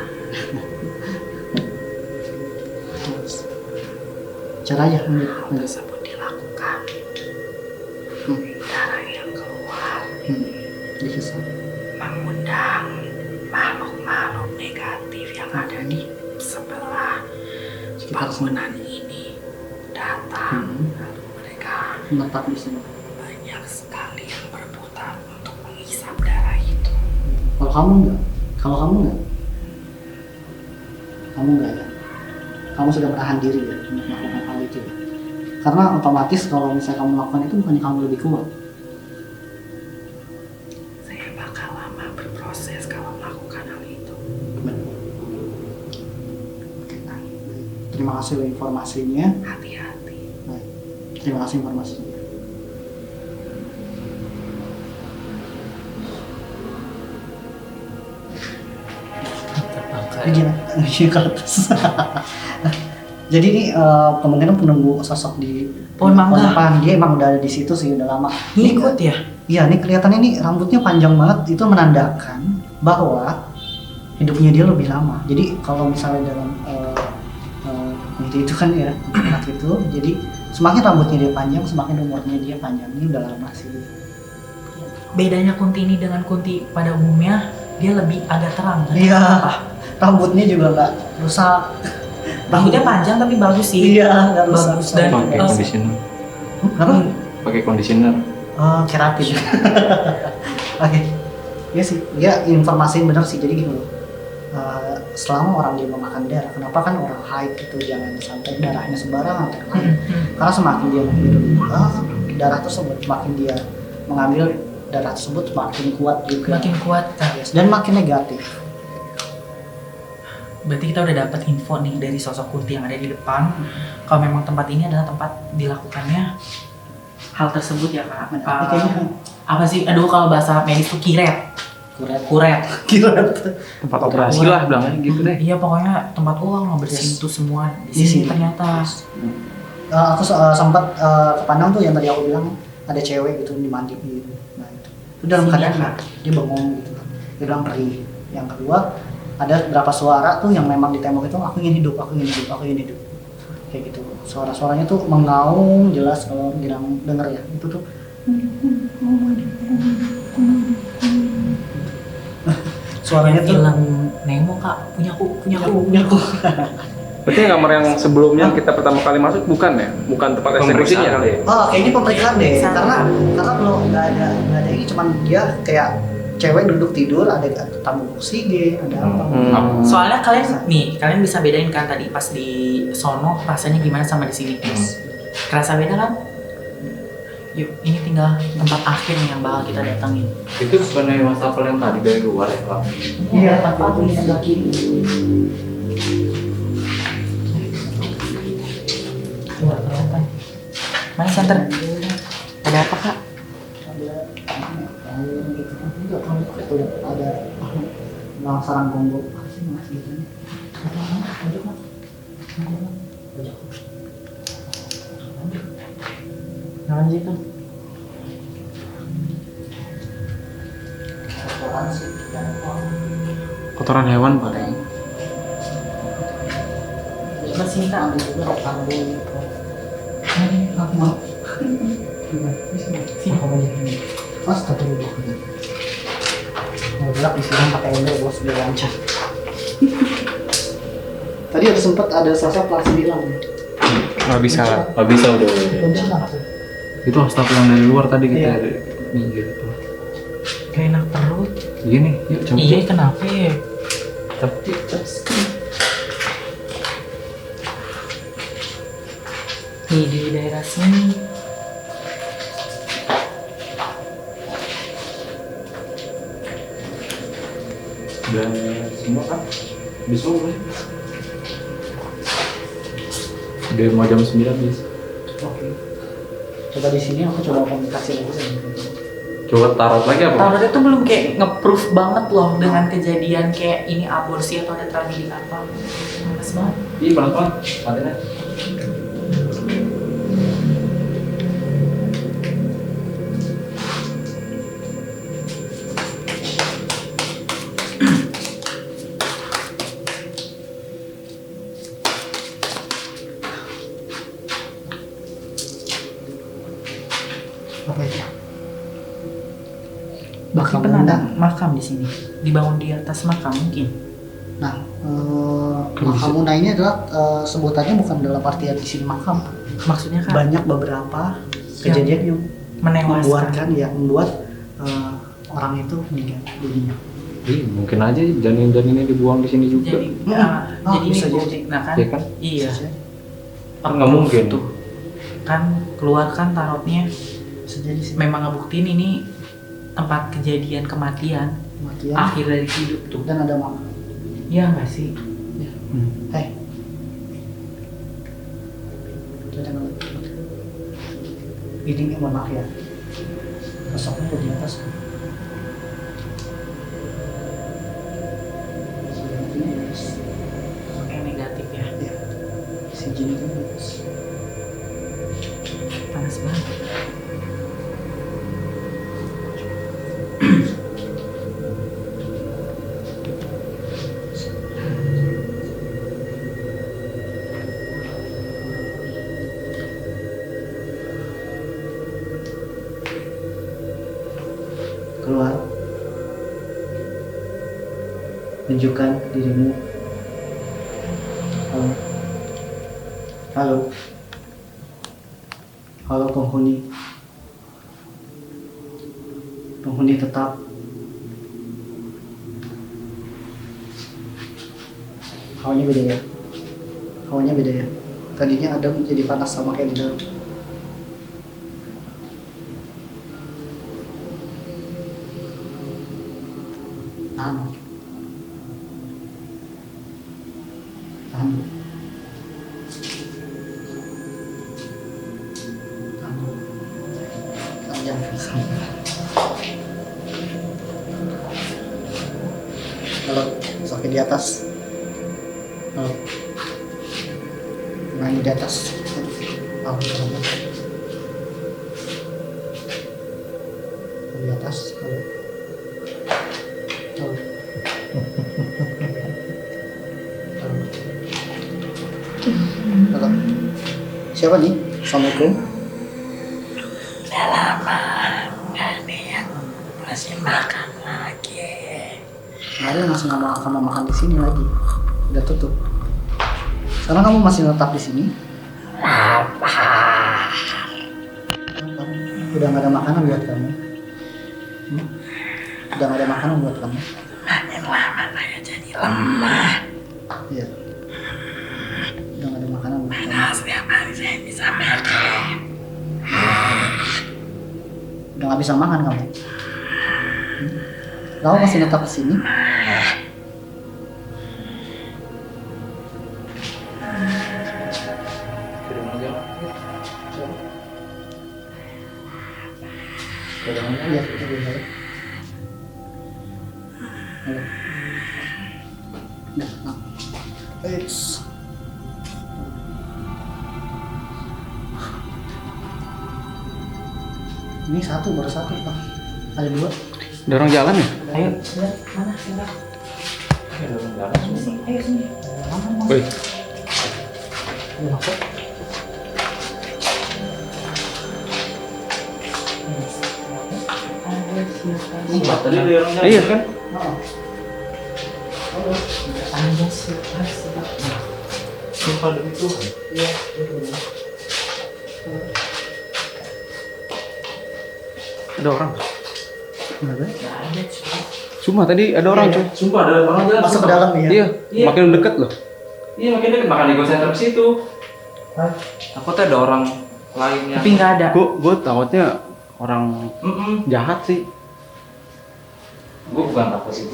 Terus caranya lanjut. tersebut dilakukan, darah yang keluar Dikisah. mengundang makhluk-makhluk negatif yang ada di sebelah Sekitar bangunan ini datang. Lalu mereka menetap di sini. banyak sekali yang berputar untuk menghisap darah itu. Kalau kamu enggak, kamu enggak ya. Kamu sudah menahan diri ya untuk melakukan hal itu ya. Karena otomatis kalau misalnya kamu melakukan itu bukannya kamu lebih kuat. Saya bakal lama berproses kalau melakukan hal itu. Nah, terima kasih loh informasinya. Hati-hati. Nah, terima kasih informasinya. Iya ke atas. Jadi ini kemungkinan penunggu sosok di Pohon mangga. depan. Dia emang udah ada di situ sih udah lama. Ngikut ya? Iya, ini kelihatannya nih rambutnya panjang banget. Itu menandakan bahwa hidupnya dia lebih lama. Jadi kalau misalnya dalam itu kan ya anak itu, jadi semakin rambutnya dia panjang, semakin umurnya dia panjang. Ini udah lama sih. Bedanya Kunti ini dengan Kunti pada umumnya, dia lebih agak terang. Kan? Iya. Kenapa? Rambutnya juga nggak rusak. Rambutnya panjang tapi bagus sih. Iya, nggak rusak. Bagus dan Pakai conditioner. Kenapa? Pakai conditioner. Keratin. Oke. Iya sih, dia informasiin bener sih. Jadi gini loh. Selama orang dia memakan darah, kenapa kan orang haid itu jangan sampai darahnya sembarangan terlalu. Karena semakin dia menghirup darah tersebut, semakin dia mengambil darah tersebut semakin kuat juga. makin kuat kan. Yes, dan makin negatif. Berarti kita udah dapat info nih dari sosok Kunti yang ada di depan. Kalau memang tempat ini adalah tempat dilakukannya hal tersebut ya kak. Apa sih? Aduh kalau bahasa medis tuh kiret. Kuret. Tempat operasi lah bilangnya gitu deh. Iya pokoknya tempat uang ngebersihin Yes. tuh semua di Di sini sini. ternyata. Aku sempat kepandang tuh yang tadi aku bilang ada cewek gitu dimandiin. Nah itu dalam Sini, keadaan Kak. dia bengong gitu. Dia bilang perih. Yang kedua ada beberapa suara tuh yang memang di tembok itu aku ingin hidup. Kayak gitu. Suara-suaranya tuh mengaum jelas kalau bilang denger ya. Itu tuh suaranya tuh Film Nemo kak, punyaku. Berarti kamar yang sebelumnya kita pertama kali masuk bukan ya? Bukan tempat eksekusinya kali ya? oh kayak ini pemeriksaan deh Pemeriksaan. karena belum nggak ada ini cuman dia kayak cewek duduk tidur ada tabung oksigen ada apa Soalnya kalian bisa bedain kan tadi pas di sono rasanya gimana sama di sini. Kerasa beda kan? Yuk, ini tinggal tempat akhir nih yang bakal kita datangin. Itu bukannya wastafel yang tadi dari luar ya Pak? iya tapi ini sebelah kiri Nggak kelihatan. Mana center? Ada apa kak? ada sarang gonggo gitu. Nah, gitu. Kotoran hewan paling. Coba sini kak. Sini. Astagfirullahaladzim. Mau bilang disiram pakai ember bos biar lancar. Tadi ada sempat ada sosok langsung bilang. Nggak bisa lah. Nggak bisa udah. Belum bisa nggak? Itu staf yang dari luar tadi kita Iya. minggir tuh. Kayak enak perut. Gini, yuk coba. Iya, kenapa ya? Tapi Nih di daerah sini. udah semua kan? Habis semua belum? Udah mau jam 9 bis. Oke. Coba di sini aku coba komunikasi lagi sama dia. Coba tarot lagi apa? Tarotnya tuh belum kayak nge-proof banget loh dengan kejadian kayak ini aborsi atau ada tragedi apa. Males banget. Ih, pelan-pelan. Matanya. Apa itu? Berarti Makam pernah ada Muna. makam di sini. Dibangun di atas makam mungkin. Nah, makam Muna ini adalah sebutannya bukan dalam artian di sini makam. Maksudnya kan Banyak beberapa kejadian yang menewaskan. membuat orang itu meninggal dunia. Ih, mungkin aja janin-janinnya dibuang di sini juga. Jadi, Oh, jadi bisa ini bukti. Nah kan, Iya kan? iya. Kan nggak mungkin. Tuh. Kan keluarkan tarotnya. Bisa jadi sih. Memang ngebuktiin ini tempat kejadian kematian Kematian. akhir dari hidup tuh. Dan ada makam. Iya nggak sih? Hei. Jangan. Ini mohon maaf ya. Sosoknya ada di atas. Kayak negatif ya. Ya. Si jin itu di atas. Panas banget. Keluar. Tunjukkan dirimu. Halo. Halo. Halo penghuni. Penghuni tetap. Hawanya beda ya. Hawanya beda ya. Tadinya adem jadi panas sama kayak di dalam. Tahan. Tahan. Tahan. Jangan pisah. Halo, sakit di atas. Halo. Main di atas. Halo, halo. Di atas. Halo. Halo. Halo. Siapa nih? Assalamualaikum. Udah lama nggak ada yang masih makan lagi. Kemarin langsung kamu makan di sini lagi. Udah tutup. Sekarang kamu masih tetap di sini? Lapar. Udah nggak ada makanan buat kamu. Udah nggak ada makanan buat kamu. Makin lama saya jadi lemah. Iya. Udah nggak ada makanan buat kamu. Setiap hari saya bisa makan. Udah nggak bisa makan kamu. Kamu masih tetap di sini? Iya, kita boleh. Halo. Nah. Eits. Ini satu, baru satu, Pak. Ada dua. Ada orang jalan ya? Ayo, lihat mana lihat. Sini, ayo sini. Woi, Ada masuk. Tadi ada orang Iya kan? Ada sih. Sumpah demi Tuhan. Iya. Ada orang. Kenapa? Nggak ada cuy. Cuma tadi ada orang cuy. Sumpah ada orang jalan. Masuk ke dalam ya? Iya, Iya. makin dekat loh. Iya makin dekat makanya gue center ke situ. Hah? Aku tuh ada orang lainnya. Tapi nggak ada. Gue takutnya orang jahat sih. Gue bukan takut sih.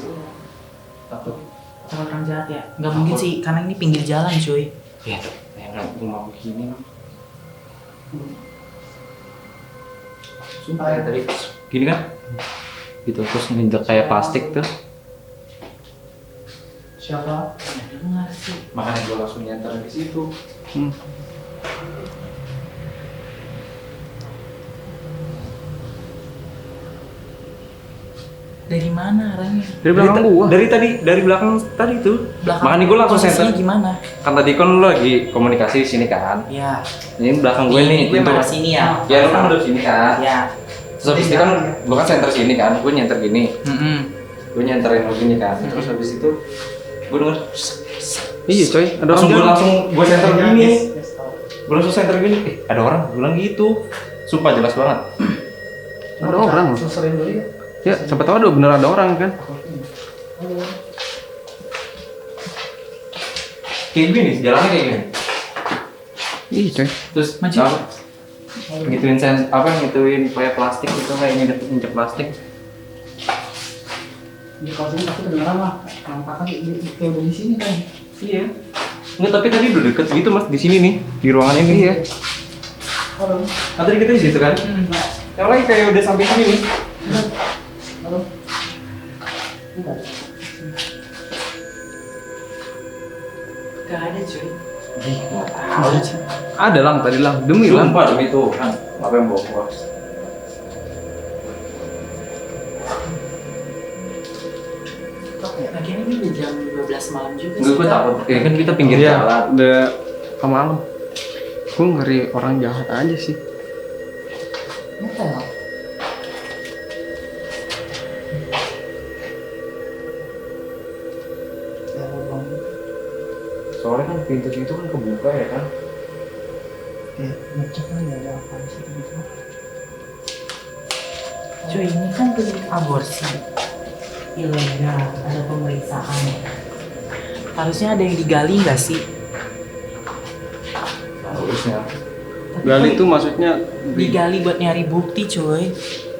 Takut. Kalau orang jahat ya? Nggak mungkin sih, karena ini pinggir jalan cuy. Ya, kayak rumah begini. Sumpah ya tadi gini kan? Gitu terus nginjek kayak plastik tuh. Siapa? Nggak dengar sih. Makanya gue langsung nyenter di situ. Dari mana arahnya? Dari belakang gua. Dari belakang tadi tuh. Belakang. Makanya gue langsung Posisinya center. gimana? Kan tadi kan lu lagi komunikasi di sini kan. Ya. Ini belakang gue nih. Gue pintu. mana sini ya? Ya lu kan udah sini kan. Ya. Terus habis itu kan gue kan center sini kan. Gue nyenter gini. Gue nyenterin lu gini kan. Terus habis itu gue denger Iya coy, ada langsung orang gue jalan. langsung gue center gini. Yes, tahu. Gue langsung center gini. Ada orang gue bilang gitu. Sumpah jelas banget. Ada orang loh. Susurin dulu ya. Ya, siapa tahu ada bener ada orang kan. Kayak gini, jalannya kayak gini. Iya coy. Terus Maju. apa? Ngituin kayak plastik gitu kayak injek plastik. Di kalau sini tapi kedengeran lah. Kayak udah di sini kan. Iya. Enggak, tapi tadi udah deket gitu mas di sini nih di ruangan ini. Iya. Halo. Nah, tadi kita di situ kan. Yang lain kayak udah sampai sini nih. Halo. Enggak. Gak ada cuy. Ada lang tadi lang. Demi lang. Sumpah demi Tuhan. Apa yang bawa gua? Lagian ini udah jam 12 malam juga Enggak, gue Kak. takut. Ya kan kita pinggir Iya, jalan. udah ke malam. Gue ngeri orang jahat aja sih. Ngetel. Ya, bang. Soalnya kan pintu itu kan kebuka ya kan. Oke, ngecek kan nggak ada apa di situ gitu. Cuy, ini kan klinik aborsi ilegal, ada pemeriksaan. Harusnya ada yang digali nggak sih? Harusnya. Tapi Gali kok itu maksudnya digali buat nyari bukti cuy.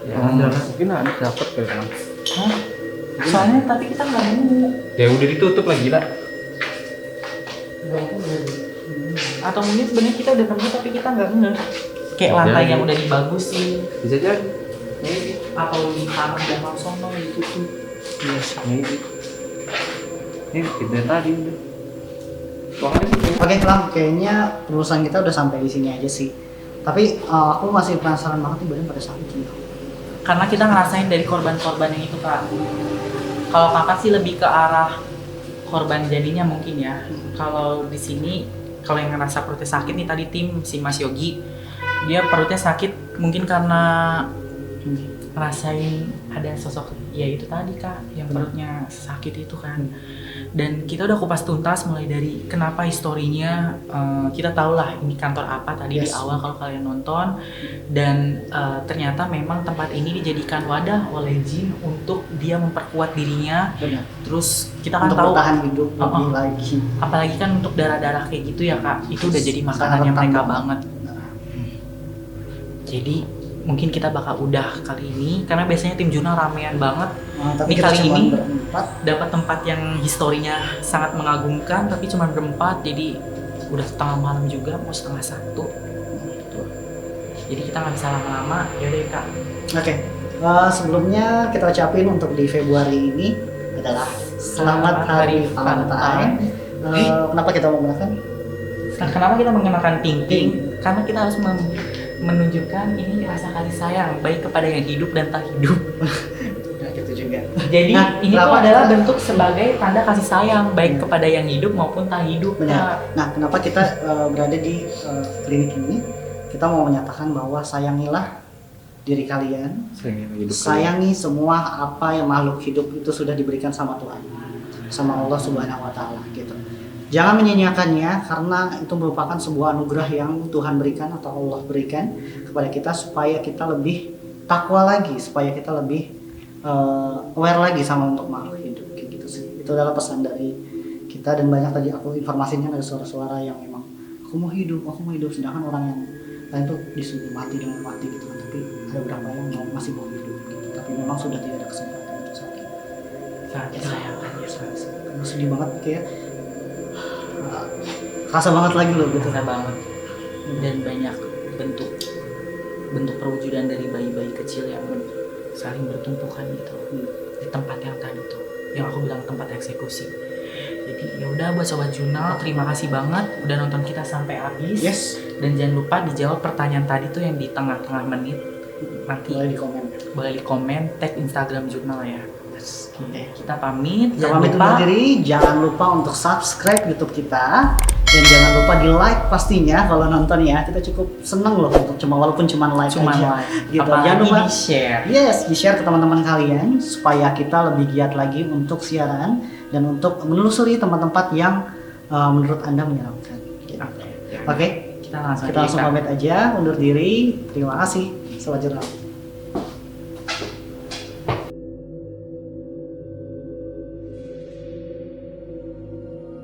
Ya ada lah. mungkin ada dapat kali kan. Hah? Soalnya tapi kita nggak nemu. Ya udah ditutup lagi lah. Atau mungkin sebenarnya kita udah nemu tapi kita nggak ngeh. Kayak lantai yang udah dibagusin. Bisa jadi. Atau di kamar belakang sono ditutup. Iya sih. Ini kita tadi udah. Oke, Lam, kayaknya urusan kita udah sampai di sini aja sih. Tapi aku masih penasaran banget nih badan pada sakit gitu. Karena kita ngerasain dari korban-korban yang itu Kak. Kalau kakak sih lebih ke arah korban jadinya mungkin ya. Kalau di sini kalau yang ngerasa perutnya sakit nih tadi tim si Mas Yogi, dia perutnya sakit mungkin karena ngerasain ada sosok ya itu tadi Kak yang perutnya sakit itu kan. Dan kita udah kupas tuntas mulai dari kenapa historinya, kita tahu lah ini kantor apa tadi di awal kalau kalian nonton. Dan ternyata memang tempat ini dijadikan wadah oleh jin untuk dia memperkuat dirinya. Benar. Terus kita kan Untuk tahu bertahan hidup lebih lagi. apalagi kan untuk darah-darah kayak gitu ya Kak, itu udah jadi Sangat makanannya rentan mereka banget. banget. Jadi mungkin kita bakal udah kali ini karena biasanya tim jurnal ramean banget. Tapi Ini kita kali cuma ini berempat. dapat tempat yang historinya sangat mengagumkan tapi cuma berempat, jadi udah tengah malam juga mau 12:30 gitu. Jadi kita nggak bisa lama-lama. Ya deh Kak, Oke, sebelumnya kita ucapin untuk di Februari ini adalah Selamat Hari Valentine. Kenapa kita menggunakan? nah, kenapa kita mengenakan ting-ting? Karena kita harus menunjukkan ini rasa kasih sayang baik kepada yang hidup dan tak hidup. Nah, gitu juga. Jadi Nah, ini tuh kenapa- adalah bentuk sebagai tanda kasih sayang baik kepada yang hidup maupun tak hidup. Benar. Nah, kenapa kita berada di klinik ini? Kita mau menyatakan bahwa sayangilah diri kalian, Sayangi hidup sayangi semua apa yang makhluk hidup itu sudah diberikan sama Tuhan, sama Allah Subhanahu wa Ta'ala gitu. Jangan menyanyiakannya karena itu merupakan sebuah anugerah yang Tuhan berikan atau Allah berikan kepada kita supaya kita lebih takwa lagi, supaya kita lebih aware lagi sama untuk makhluk hidup kayak gitu sih. Itu adalah pesan dari kita, dan banyak tadi aku informasinya ada suara-suara yang memang aku mau hidup, sedangkan orang yang lain tuh disuruh mati dengan mati gitu kan, tapi ada beberapa yang masih mau hidup gitu. Tapi memang sudah tidak ada kesempatan untuk saat ini. Sangat disayangkan ya. Karena sedih banget kayak kerasa banget lagi loh gitu. Kerasa banget. Dan banyak bentuk perwujudan dari bayi-bayi kecil yang saling bertumpukan gitu di tempat yang tadi tuh, yang aku bilang tempat eksekusi. Jadi ya udah buat sobat jurnal, terima kasih banget udah nonton kita sampai habis. Yes. Dan jangan lupa dijawab pertanyaan tadi tuh yang di tengah-tengah menit. Nanti boleh di komen, tag Instagram jurnal ya. Oke, kita pamit. Kita pamit undur diri. Jangan lupa untuk subscribe YouTube kita, dan jangan lupa di like pastinya kalau nonton ya. Kita cukup seneng loh untuk walaupun cuma like aja. Gitu. Jangan lupa di share. Yes, di share ke teman-teman kalian supaya kita lebih giat lagi untuk siaran dan untuk menelusuri tempat-tempat yang menurut Anda menyeramkan. Gitu. Oke. Kita langsung Pamit aja, undur diri. Terima kasih, sobat jurnal.